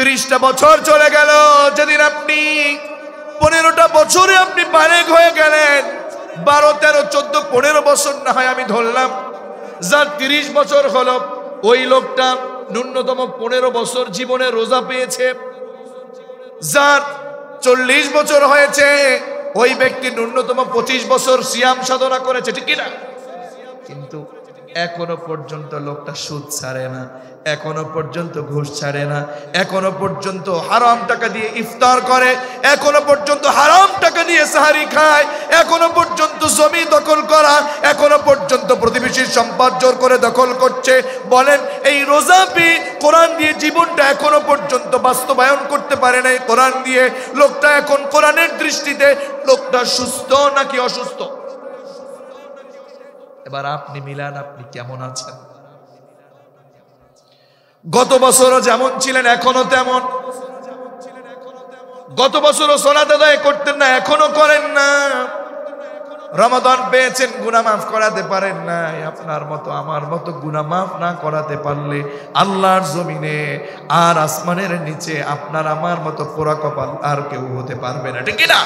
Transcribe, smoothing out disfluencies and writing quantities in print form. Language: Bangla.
30টা বছর চলে গেল। যেদিন আপনি 15টা বছরে আপনি বালেগ হয়ে গেলেন, 12, 13, 14, 15 বছর না হয় আমি ধরলাম, যার 30 বছর হলো, ওই লোকটা ন্যূনতম 15 বছর জীবনে রোজা পেয়েছে। যার 40 বছর হয়েছে, ওই ব্যক্তি ন্যূনতম 25 বছর সিয়াম সাধনা করেছে, ঠিক কিনা? কিন্তু এখনো পর্যন্ত লোকটা সুদ ছাড়ে না, এখনো পর্যন্ত ঘুষ ছাড়ে না, এখনো পর্যন্ত হারাম টাকা দিয়ে ইফতার করে, এখনো পর্যন্ত হারাম টাকা দিয়ে সাহারি খায়, এখনো পর্যন্ত জমি দখল করা, এখনো পর্যন্ত প্রতিবেশীর সম্পদ জোর করে দখল করছে। বলেন, এই রোজা পেয়ে কোরআন দিয়ে জীবনটা এখনো পর্যন্ত বাস্তবায়ন করতে পারে নাই। কোরআন দিয়ে লোকটা এখন কোরআনের দৃষ্টিতে লোকটা সুস্থ নাকি অসুস্থ? এবার আপনি মিলান, আপনি কেমন আছেন? গত বছরও যেমন ছিলেন এখনো তেমন। গত বছরও সালাত আদায় করতেন না, এখনো করেন না। রমাদান পেয়েছেন, গুনাহ মাফ করাতে পারেন না। আপনার মতো আমার মতো গুনাহ মাফ না করাতে পারলে আল্লাহর জমিনে আর আসমানের নিচে আপনার আমার মতো পোড়া কপাল আর কেউ হতে পারবে না, ঠিক না?